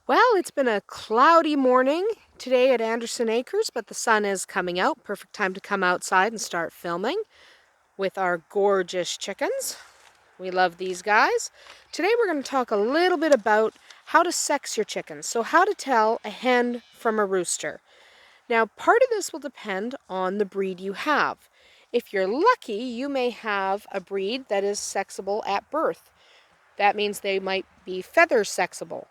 Well, it's been a cloudy morning today at Andersen Acres, but the sun is coming out. Perfect time to come outside and start filming with our gorgeous chickens. We love these guys. Today we're going to talk a little bit about how to sex your chickens. So how to tell a hen from a rooster. Now, part of this will depend on the breed you have. If you're lucky, you may have a breed that is sexable at birth. That means they might be feather sexable.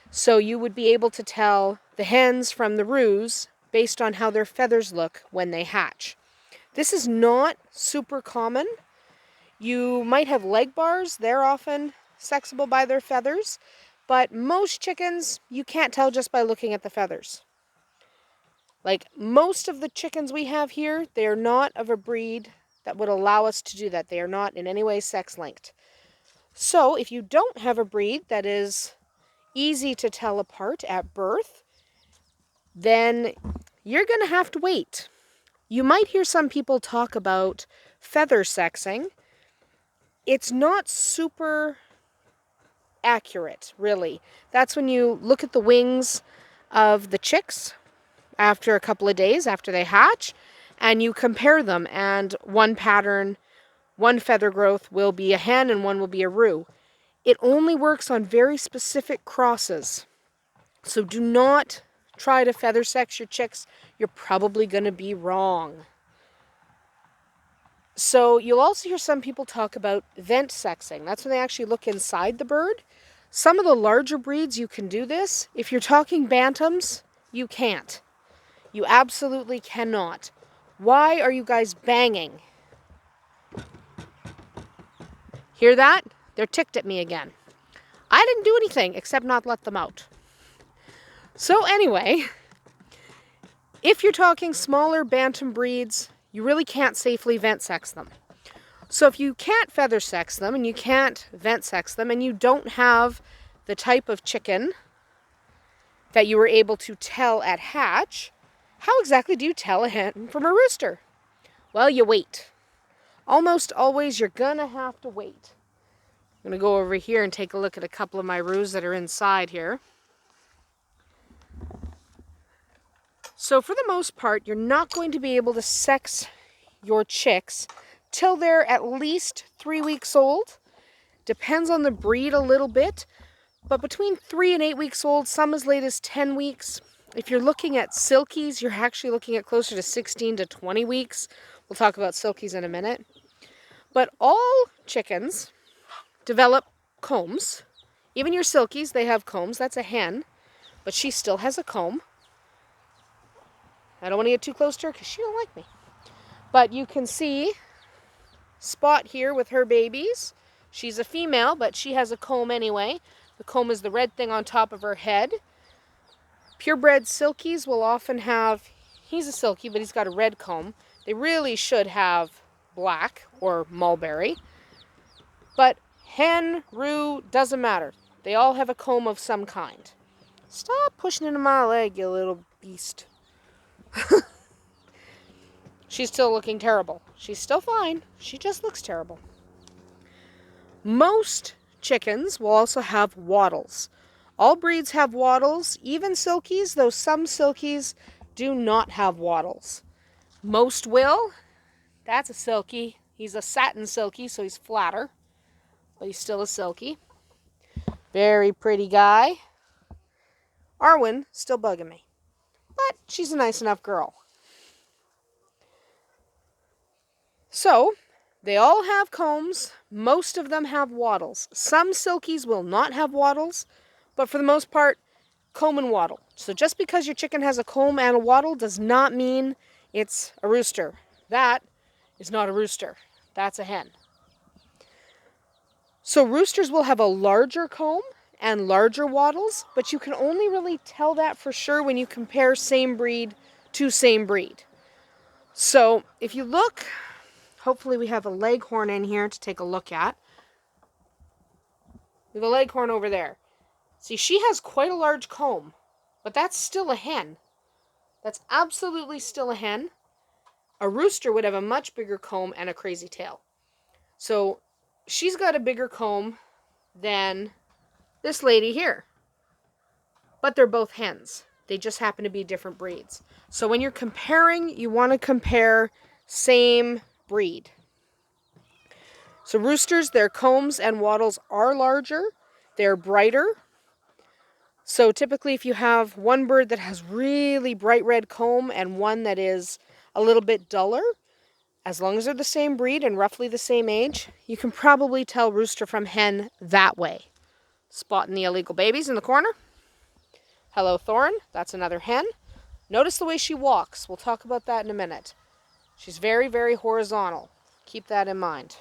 So you would be able to tell the hens from the roos based on how their feathers look when they hatch. This is not super common. You might have leg bars. They're often sexable by their feathers. But most chickens, you can't tell just by looking at the feathers. Like most of the chickens we have here, they are not of a breed that would allow us to do that. They are not in any way sex-linked. So if you don't have a breed that is easy to tell apart at birth, then you're going to have to wait. You might hear some people talk about feather sexing. It's not super accurate, really. That's when you look at the wings of the chicks after a couple of days after they hatch, and you compare them, and one pattern, one feather growth will be a hen and one will be a roo. It only works on very specific crosses. So do not try to feather sex your chicks. You're probably going to be wrong. So you'll also hear some people talk about vent sexing. That's when they actually look inside the bird. Some of the larger breeds you can do this. If you're talking bantams, you can't. You absolutely cannot. Why are you guys banging? Hear that? They're ticked at me again. I didn't do anything except not let them out. So anyway, if you're talking smaller bantam breeds, you really can't safely vent sex them. So if you can't feather sex them and you can't vent sex them and you don't have the type of chicken that you were able to tell at hatch, how exactly do you tell a hen from a rooster? Well, you wait. Almost always you're gonna have to wait. I'm gonna go over here and take a look at a couple of my roos that are inside here. So for the most part, you're not going to be able to sex your chicks till they're at least 3 weeks old. Depends on the breed a little bit, but between 3 and 8 weeks old, some as late as 10 weeks. If you're looking at silkies, you're actually looking at closer to 16 to 20 weeks. We'll talk about silkies in a minute. But all chickens develop combs. Even your silkies, they have combs. That's a hen, but she still has a comb. I don't want to get too close to her because she don't like me. But you can see Spot here with her babies. She's a female, but she has a comb anyway. The comb is the red thing on top of her head. Purebred silkies will often have, he's a silkie, but he's got a red comb. They really should have black or mulberry. But hen, roo, doesn't matter. They all have a comb of some kind. Stop pushing into my leg, you little beast. She's still looking terrible. She's still fine. She just looks terrible. Most chickens will also have wattles. All breeds have wattles, even silkies, though some silkies do not have wattles. Most will. That's a silkie. He's a satin silkie, so he's flatter, but he's still a silkie. Very pretty guy. Arwen, still bugging me, but she's a nice enough girl. So, they all have combs. Most of them have wattles. Some silkies will not have wattles, but for the most part, comb and wattle. So just because your chicken has a comb and a wattle does not mean it's a rooster. That is not a rooster. That's a hen. So roosters will have a larger comb and larger wattles, but you can only really tell that for sure when you compare same breed to same breed. So if you look, hopefully we have a leghorn in here to take a look at. We have a leghorn over there. See, she has quite a large comb, but that's still a hen. That's absolutely still a hen. A rooster would have a much bigger comb and a crazy tail. So she's got a bigger comb than this lady here. but they're both hens. They just happen to be different breeds. So when you're comparing, you want to compare same breed. So roosters, their combs and wattles are larger. They're brighter. So typically if you have one bird that has really bright red comb and one that is a little bit duller, as long as they're the same breed and roughly the same age, you can probably tell rooster from hen that way. Spotting the illegal babies in the corner. Hello, Thorn. That's another hen. Notice the way she walks. We'll talk about that in a minute. She's very, very horizontal. Keep that in mind.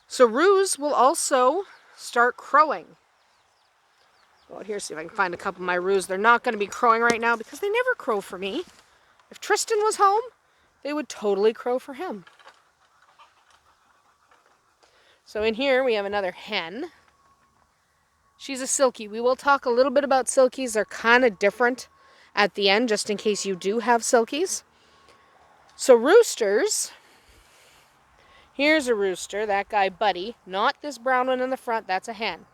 So roos will also start crowing. Go out here, see if I can find a couple of my roos. They're not going to be crowing right now because they never crow for me. If Tristan was home, they would totally crow for him. So in here we have another hen. She's a silkie. We will talk a little bit about silkies. They're kind of different at the end, just in case you do have silkies. So roosters, here's a rooster, that guy Buddy, not this brown one in the front, that's a hen.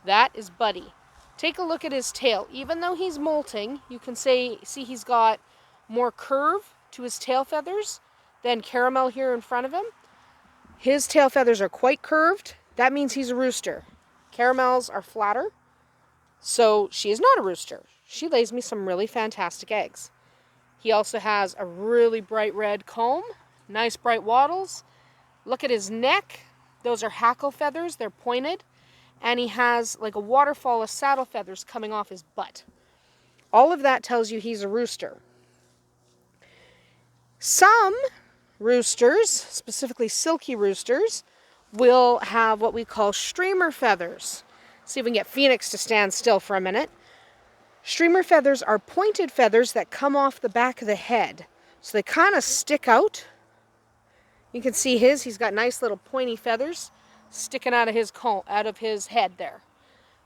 That is Buddy. Take a look at his tail. Even though he's molting, you can see he's got more curve to his tail feathers than Caramel here in front of him. His tail feathers are quite curved. That means he's a rooster. Caramel's are flatter, so she is not a rooster. She lays me some really fantastic eggs. He also has a really bright red comb, nice bright wattles. Look at his neck. Those are hackle feathers. They're pointed. And he has like a waterfall of saddle feathers coming off his butt. All of that tells you he's a rooster. Some roosters, specifically silky roosters, will have what we call streamer feathers. See if we can get Phoenix to stand still for a minute. Streamer feathers are pointed feathers that come off the back of the head. So they kind of stick out. You can see he's got nice little pointy feathers sticking out of his head there.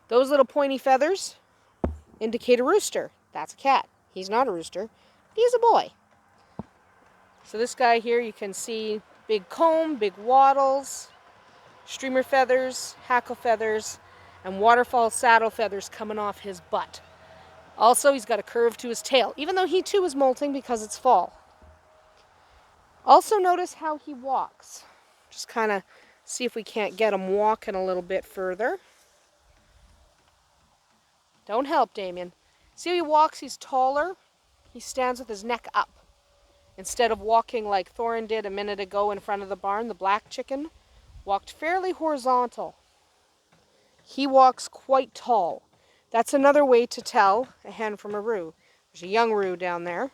Those little pointy feathers indicate a rooster. That's a cat. He's not a rooster. He's a boy. So this guy here, you can see big comb, big wattles, streamer feathers, hackle feathers, and waterfall saddle feathers coming off his butt. Also, he's got a curve to his tail, even though he too is molting because it's fall. Also notice how he walks. Just kind of see if we can't get him walking a little bit further. Don't help, Damien. See how he walks? He's taller. He stands with his neck up. Instead of walking like Thorin did a minute ago in front of the barn, the black chicken walked fairly horizontal. He walks quite tall. That's another way to tell a hen from a roo. There's a young roo down there.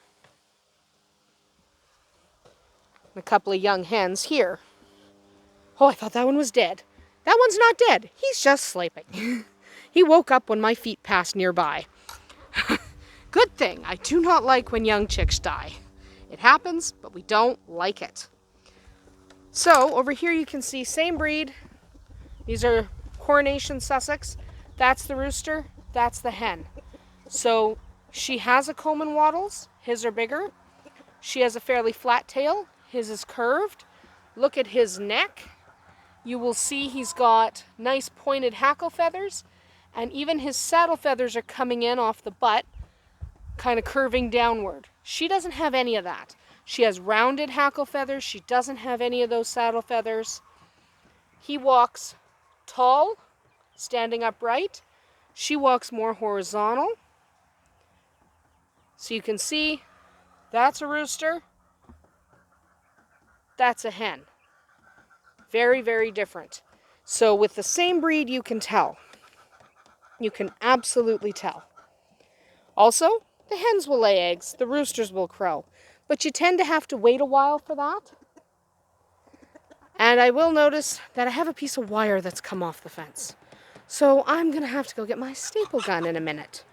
And a couple of young hens here. Oh, I thought that one was dead. That one's not dead. He's just sleeping. He woke up when my feet passed nearby. Good thing. I do not like when young chicks die. It happens, but we don't like it. So over here you can see same breed. These are Coronation Sussex. That's the rooster. That's the hen. So she has a comb and wattles. His are bigger. She has a fairly flat tail. His is curved. Look at his neck. You will see he's got nice pointed hackle feathers. And even his saddle feathers are coming in off the butt, kind of curving downward. She doesn't have any of that. She has rounded hackle feathers. She doesn't have any of those saddle feathers. He walks tall, standing upright. She walks more horizontal. So you can see that's a rooster. That's a hen. Very, very different. So with the same breed, you can tell. You can absolutely tell. Also, the hens will lay eggs. The roosters will crow. But you tend to have to wait a while for that. And I will notice that I have a piece of wire that's come off the fence. So I'm going to have to go get my staple gun in a minute.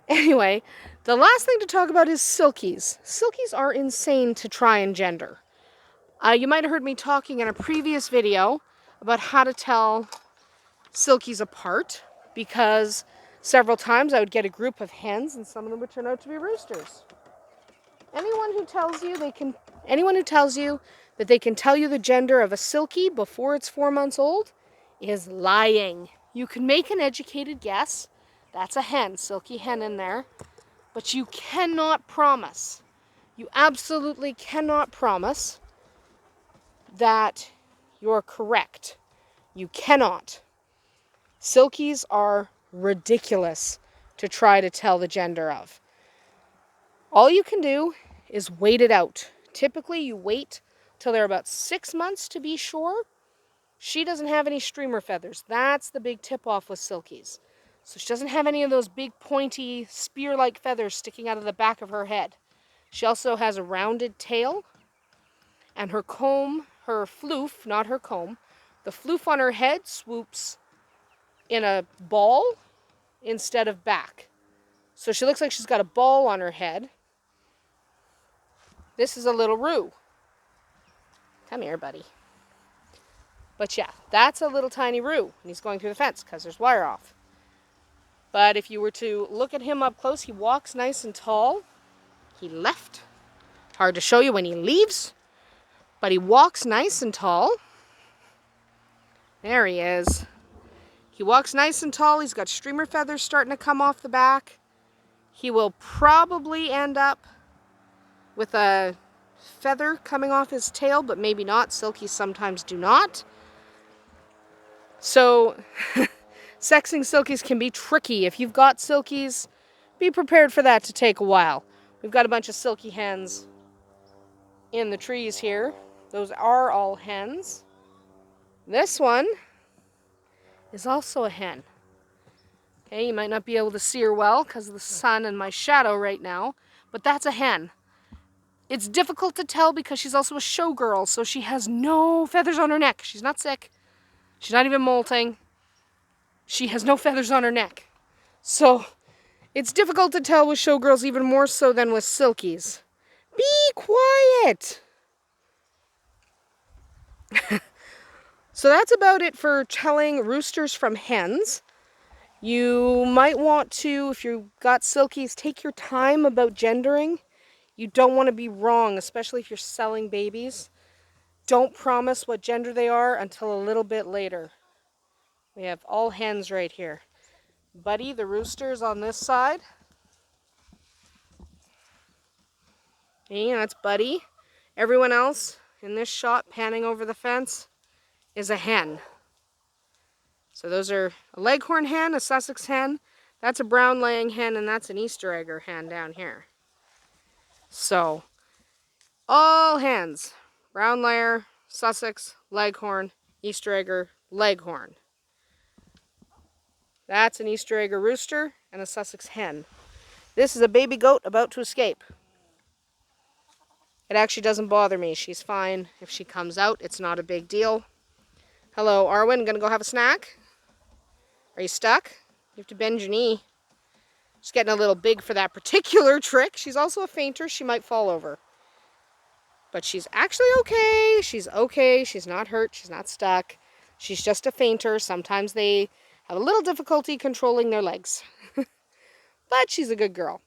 Anyway, the last thing to talk about is silkies. Silkies are insane to try and gender. You might have heard me talking in a previous video about how to tell silkies apart, because several times I would get a group of hens and some of them would turn out to be roosters. Anyone who tells you that they can tell you the gender of a silkie before it's 4 months old is lying. you can make an educated guess. That's a hen, silky hen in there. But you cannot promise, you absolutely cannot promise that you're correct. You cannot. Silkies are ridiculous to try to tell the gender of. All you can do is wait it out. Typically, you wait till they're about 6 months to be sure. She doesn't have any streamer feathers. That's the big tip-off with silkies. So she doesn't have any of those big pointy spear-like feathers sticking out of the back of her head. She also has a rounded tail, and her comb, her floof, not her comb, the floof on her head swoops in a ball instead of back. So she looks like she's got a ball on her head. This is a little roo. Come here, buddy. But yeah, that's a little tiny roo, and he's going through the fence because there's wire off. But if you were to look at him up close, he walks nice and tall. He left. Hard to show you when he leaves, but he walks nice and tall. There he is. He walks nice and tall. He's got streamer feathers starting to come off the back. He will probably end up with a feather coming off his tail, but maybe not. Silkies sometimes do not. So, sexing silkies can be tricky. If you've got silkies, be prepared for that to take a while. We've got a bunch of silky hens in the trees here. Those are all hens. This one is also a hen. Okay, you might not be able to see her well because of the sun and my shadow right now, but that's a hen. It's difficult to tell because she's also a showgirl, so she has no feathers on her neck. She's not sick. She's not even molting. She has no feathers on her neck. So it's difficult to tell with showgirls even more so than with silkies. Be quiet! So that's about it for telling roosters from hens. You might want to, if you've got silkies, take your time about gendering. You don't want to be wrong, especially if you're selling babies. Don't promise what gender they are until a little bit later. We have all hens right here. Buddy, the rooster's on this side. Okay, that's Buddy. Everyone else in this shot, panning over the fence, is a hen. So those are a leghorn hen, a Sussex hen, that's a brown laying hen, and that's an Easter egger hen down here. So, all hens. Brown layer, Sussex, leghorn, Easter egger, leghorn. That's an Easter egger rooster and a Sussex hen. This is a baby goat about to escape. It actually doesn't bother me. She's fine if she comes out. It's not a big deal. Hello, Arwen. Gonna go have a snack? Are you stuck? You have to bend your knee. She's getting a little big for that particular trick. She's also a fainter. She might fall over. But she's actually okay. She's okay. She's not hurt. She's not stuck. She's just a fainter. Sometimes they have a little difficulty controlling their legs. But she's a good girl.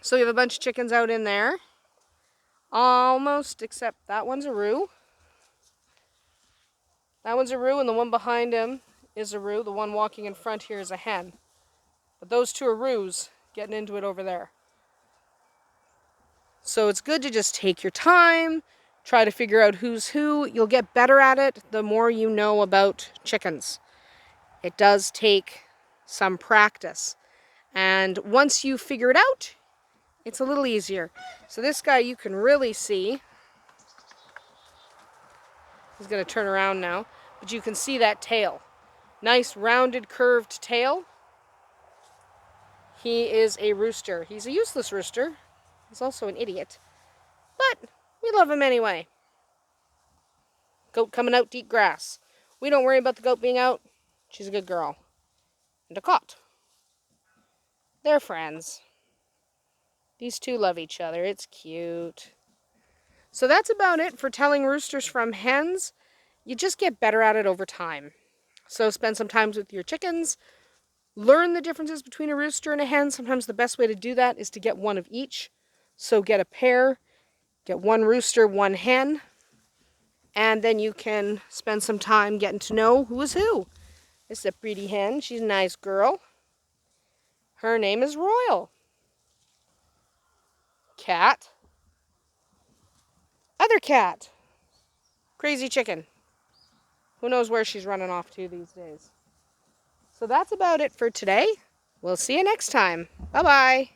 So we have a bunch of chickens out in there. Almost, except that one's a roo. That one's a roo, and the one behind him is a roo. The one walking in front here is a hen. But those two are roos getting into it over there. So it's good to just take your time, try to figure out who's who. You'll get better at it the more you know about chickens. It does take some practice. And once you figure it out, it's a little easier. So this guy you can really see. He's going to turn around now. But you can see that tail. Nice rounded curved tail. He is a rooster. He's a useless rooster. He's also an idiot. But we love him anyway. Goat coming out to eat grass. We don't worry about the goat being out. She's a good girl. And a cot. They're friends. These two love each other. It's cute. So that's about it for telling roosters from hens. You just get better at it over time. So spend some time with your chickens. Learn the differences between a rooster and a hen. Sometimes the best way to do that is to get one of each. So get a pair, get one rooster, one hen, and then you can spend some time getting to know who is who. This is a pretty hen. She's a nice girl. Her name is Royal. Cat. Other cat. Crazy chicken. Who knows where she's running off to these days. So that's about it for today. We'll see you next time. Bye-bye.